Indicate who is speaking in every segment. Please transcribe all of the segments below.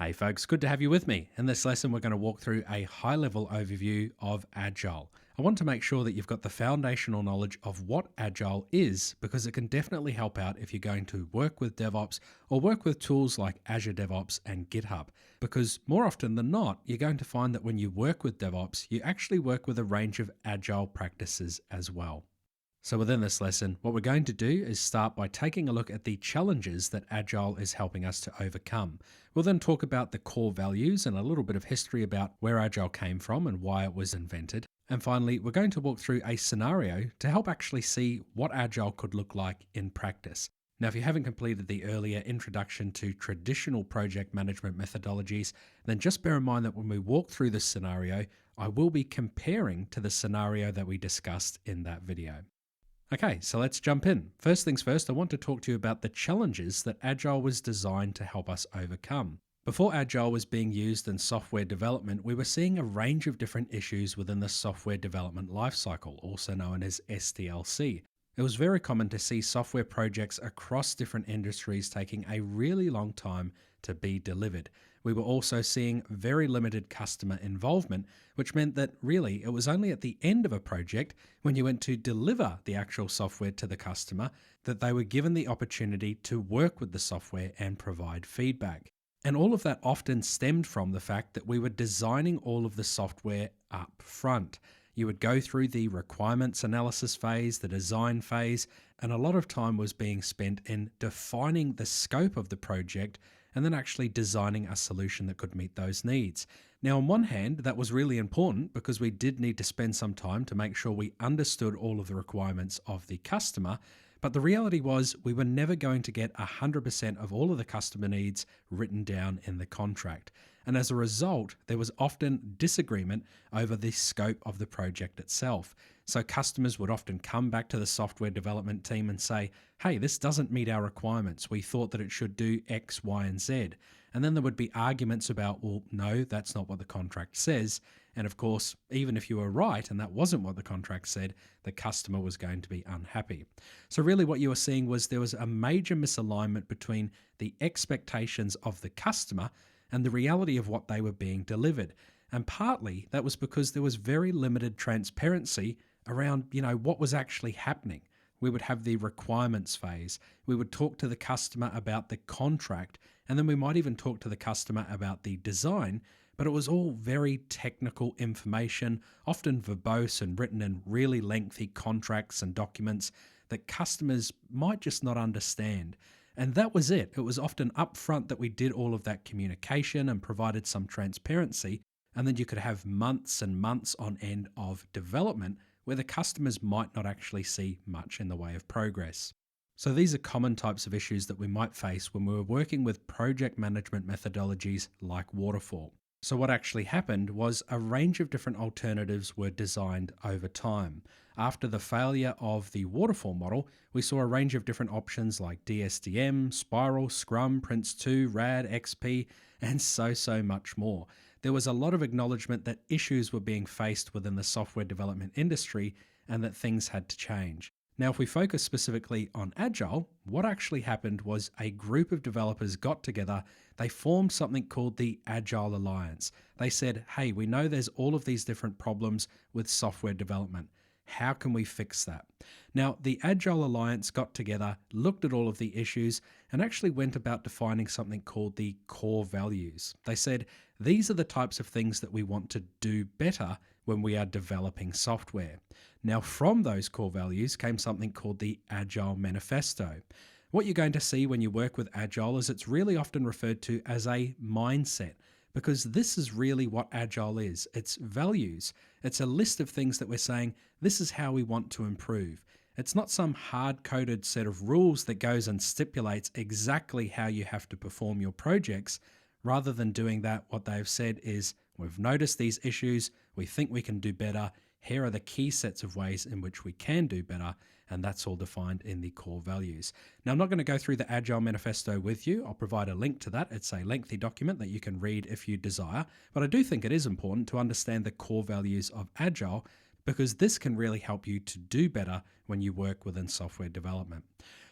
Speaker 1: Hey folks, good to have you with me. In this lesson, we're going to walk through a high level overview of Agile. I want to make sure that you've got the foundational knowledge of what Agile is because it can definitely help out if you're going to work with DevOps or work with tools like Azure DevOps and GitHub. Because more often than not, you're going to find that when you work with DevOps, you actually work with a range of Agile practices as well. So within this lesson, what we're going to do is start by taking a look at the challenges that Agile is helping us to overcome. We'll then talk about the core values and a little bit of history about where Agile came from and why it was invented. And finally, we're going to walk through a scenario to help actually see what Agile could look like in practice. Now, if you haven't completed the earlier introduction to traditional project management methodologies, then just bear in mind that when we walk through this scenario, I will be comparing to the scenario that we discussed in that video. Okay, so let's jump in. First things first, I want to talk to you about the challenges that Agile was designed to help us overcome. Before Agile was being used in software development, we were seeing a range of different issues within the software development lifecycle, also known as SDLC. It was very common to see software projects across different industries taking a really long time to be delivered. We were also seeing very limited customer involvement, which meant that really it was only at the end of a project, when you went to deliver the actual software to the customer, that they were given the opportunity to work with the software and provide feedback. And all of that often stemmed from the fact that we were designing all of the software up front. You would go through the requirements analysis phase, the design phase, and a lot of time was being spent in defining the scope of the project and then actually designing a solution that could meet those needs. Now, on one hand, that was really important because we did need to spend some time to make sure we understood all of the requirements of the customer. But the reality was we were never going to get 100% of all of the customer needs written down in the contract. And as a result, there was often disagreement over the scope of the project itself. So customers would often come back to the software development team and say, hey, this doesn't meet our requirements. We thought that it should do X, Y, and Z. And then there would be arguments about, well, no, that's not what the contract says. And of course, even if you were right and that wasn't what the contract said, the customer was going to be unhappy. So really what you were seeing was there was a major misalignment between the expectations of the customer and the reality of what they were being delivered. And partly that was because there was very limited transparency around, what was actually happening. We would have the requirements phase. We would talk to the customer about the contract, and then we might even talk to the customer about the design, but it was all very technical information, often verbose and written in really lengthy contracts and documents that customers might just not understand. And that was it. It was often upfront that we did all of that communication and provided some transparency, and then you could have months and months on end of development where the customers might not actually see much in the way of progress. So these are common types of issues that we might face when we were working with project management methodologies like waterfall. So what actually happened was a range of different alternatives were designed over time. After the failure of the waterfall model, we saw a range of different options like DSDM, Spiral, Scrum, Prince2, RAD, XP, and so much more. There was a lot of acknowledgement that issues were being faced within the software development industry and that things had to change. Now, if we focus specifically on Agile, what actually happened was a group of developers got together, they formed something called the Agile Alliance. They said, hey, we know there's all of these different problems with software development. How can we fix that? Now, the Agile Alliance got together, looked at all of the issues, and actually went about defining something called the core values. They said, these are the types of things that we want to do better when we are developing software. Now, from those core values came something called the Agile Manifesto. What you're going to see when you work with Agile is it's really often referred to as a mindset, because this is really what Agile is. It's values. It's a list of things that we're saying, this is how we want to improve. It's not some hard-coded set of rules that goes and stipulates exactly how you have to perform your projects. Rather than doing that, what they've said is, we've noticed these issues, we think we can do better, here are the key sets of ways in which we can do better, and that's all defined in the core values. Now, I'm not going to go through the Agile Manifesto with you. I'll provide a link to that. It's a lengthy document that you can read if you desire, but I do think it is important to understand the core values of Agile because this can really help you to do better when you work within software development.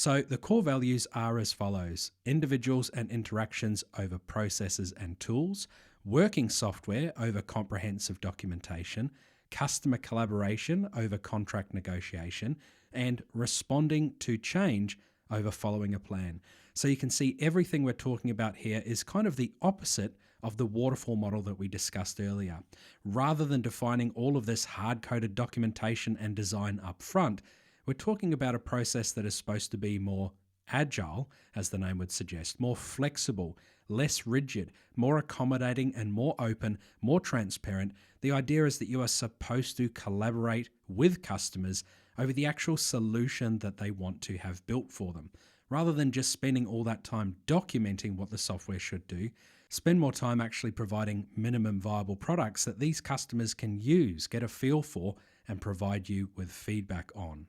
Speaker 1: So the core values are as follows: individuals and interactions over processes and tools, working software over comprehensive documentation, customer collaboration over contract negotiation, and responding to change over following a plan. So you can see everything we're talking about here is kind of the opposite of the waterfall model that we discussed earlier. Rather than defining all of this hard-coded documentation and design up front, we're talking about a process that is supposed to be more agile, as the name would suggest, more flexible, less rigid, more accommodating and more open, more transparent. The idea is that you are supposed to collaborate with customers over the actual solution that they want to have built for them. Rather than just spending all that time documenting what the software should do, spend more time actually providing minimum viable products that these customers can use, get a feel for, and provide you with feedback on.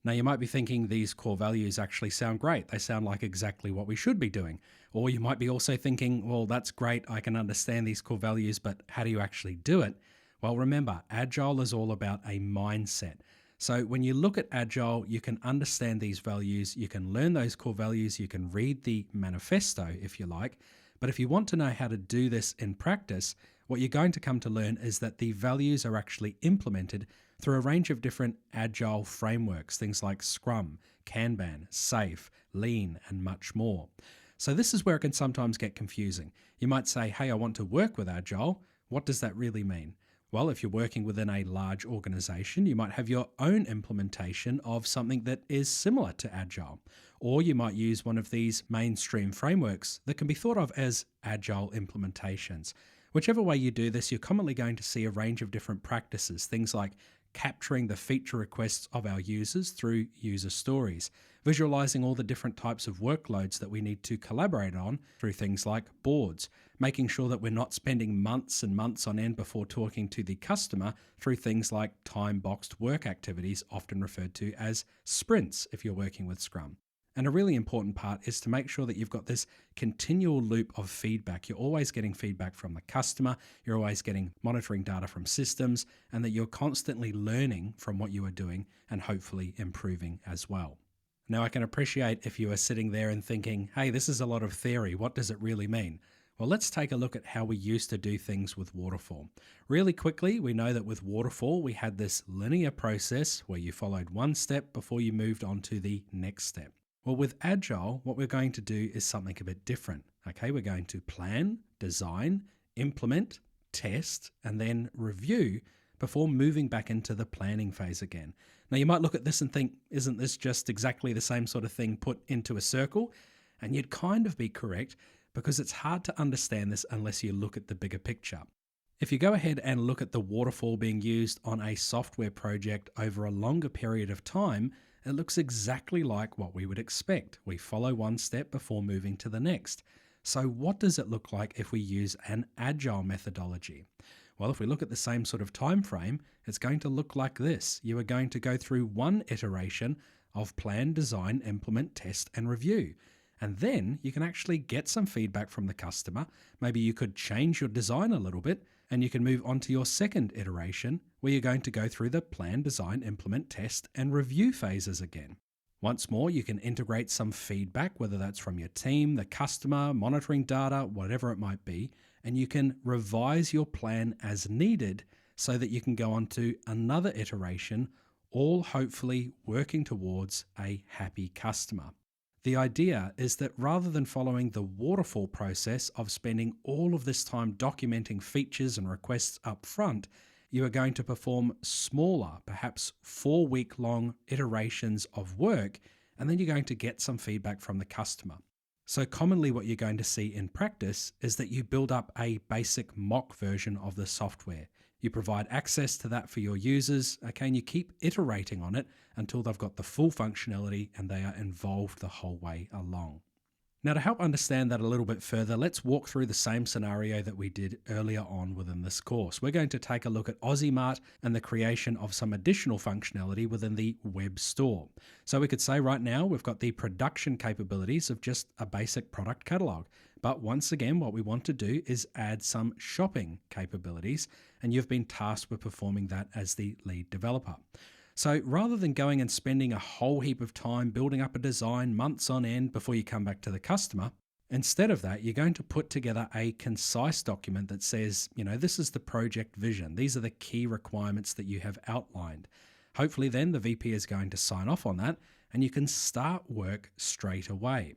Speaker 1: Now, you might be thinking these core values actually sound great. They sound like exactly what we should be doing. Or you might be also thinking, well, that's great. I can understand these core values, but how do you actually do it? Well, remember, Agile is all about a mindset. So when you look at Agile, you can understand these values, you can learn those core values, you can read the manifesto if you like. But if you want to know how to do this in practice, what you're going to come to learn is that the values are actually implemented through a range of different Agile frameworks, things like Scrum, Kanban, Safe, Lean, and much more. So this is where it can sometimes get confusing. You might say, hey, I want to work with Agile. What does that really mean? Well, if you're working within a large organization, you might have your own implementation of something that is similar to Agile. Or you might use one of these mainstream frameworks that can be thought of as Agile implementations. Whichever way you do this, you're commonly going to see a range of different practices, things like capturing the feature requests of our users through user stories, visualizing all the different types of workloads that we need to collaborate on through things like boards, making sure that we're not spending months and months on end before talking to the customer through things like time-boxed work activities, often referred to as sprints if you're working with Scrum. And a really important part is to make sure that you've got this continual loop of feedback. You're always getting feedback from the customer, you're always getting monitoring data from systems, and that you're constantly learning from what you are doing and hopefully improving as well. Now, I can appreciate if you are sitting there and thinking, hey, this is a lot of theory. What does it really mean? Well, let's take a look at how we used to do things with Waterfall. Really quickly, we know that with Waterfall, we had this linear process where you followed one step before you moved on to the next step. Well, with Agile, what we're going to do is something a bit different. Okay, we're going to plan, design, implement, test, and then review before moving back into the planning phase again. Now, you might look at this and think, isn't this just exactly the same sort of thing put into a circle? And you'd kind of be correct, because it's hard to understand this unless you look at the bigger picture. If you go ahead and look at the waterfall being used on a software project over a longer period of time, it looks exactly like what we would expect. We follow one step before moving to the next. So what does it look like if we use an agile methodology? Well, if we look at the same sort of time frame, it's going to look like this. You are going to go through one iteration of plan, design, implement, test, and review. And then you can actually get some feedback from the customer. Maybe you could change your design a little bit, and you can move on to your second iteration where you're going to go through the plan, design, implement, test, and review phases again. Once more, you can integrate some feedback, whether that's from your team, the customer, monitoring data, whatever it might be, and you can revise your plan as needed so that you can go on to another iteration, all hopefully working towards a happy customer. The idea is that rather than following the waterfall process of spending all of this time documenting features and requests up front, you are going to perform smaller, perhaps 4-week-long iterations of work, and then you're going to get some feedback from the customer. So commonly what you're going to see in practice is that you build up a basic mock version of the software. You provide access to that for your users, okay, and you keep iterating on it until they've got the full functionality and they are involved the whole way along. Now, to help understand that a little bit further, let's walk through the same scenario that we did earlier on within this course. We're going to take a look at AussieMart and the creation of some additional functionality within the web store. So we could say right now we've got the production capabilities of just a basic product catalog. But once again, what we want to do is add some shopping capabilities, and you've been tasked with performing that as the lead developer. So rather than going and spending a whole heap of time building up a design months on end before you come back to the customer, instead of that, you're going to put together a concise document that says, this is the project vision. These are the key requirements that you have outlined. Hopefully then the VP is going to sign off on that and you can start work straight away.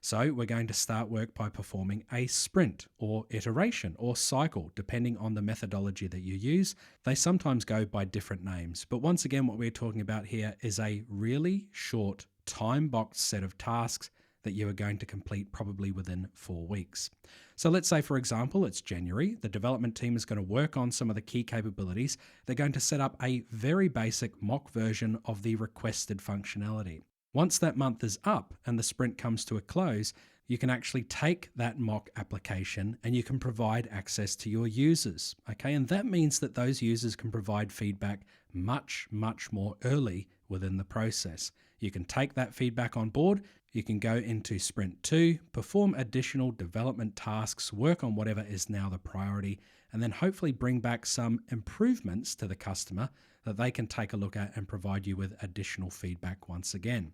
Speaker 1: So we're going to start work by performing a sprint or iteration or cycle, depending on the methodology that you use. They sometimes go by different names. But once again, what we're talking about here is a really short time-boxed set of tasks that you are going to complete probably within 4 weeks. So let's say, for example, it's January. The development team is going to work on some of the key capabilities. They're going to set up a very basic mock version of the requested functionality. Once that month is up and the sprint comes to a close, you can actually take that mock application and you can provide access to your users. Okay, and that means that those users can provide feedback much, much more early within the process. You can take that feedback on board. You can go into Sprint 2, perform additional development tasks, work on whatever is now the priority, and then hopefully bring back some improvements to the customer that they can take a look at and provide you with additional feedback once again.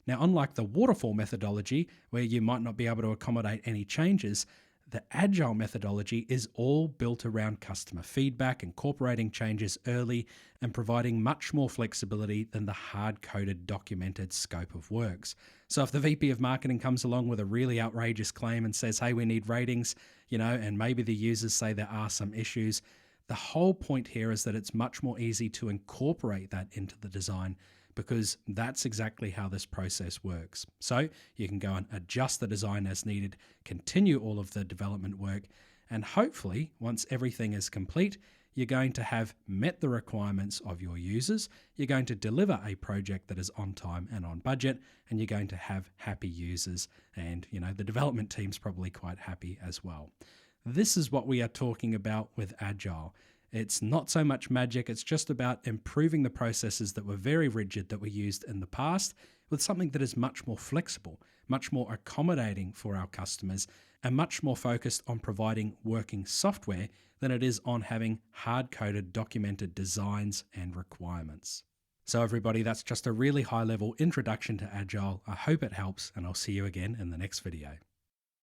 Speaker 1: Now, unlike the waterfall methodology, where you might not be able to accommodate any changes, the Agile methodology is all built around customer feedback, incorporating changes early, and providing much more flexibility than the hard-coded documented scope of works. So if the VP of marketing comes along with a really outrageous claim and says, hey, we need ratings, and maybe the users say there are some issues, the whole point here is that it's much more easy to incorporate that into the design, because that's exactly how this process works. So you can go and adjust the design as needed, continue all of the development work, and hopefully once everything is complete, you're going to have met the requirements of your users, you're going to deliver a project that is on time and on budget, and you're going to have happy users, and the development team's probably quite happy as well. This is what we are talking about with Agile. It's not so much magic, it's just about improving the processes that were very rigid that were used in the past with something that is much more flexible, much more accommodating for our customers, and much more focused on providing working software than it is on having hard-coded documented designs and requirements. So everybody, that's just a really high-level introduction to Agile. I hope it helps, and I'll see you again in the next video.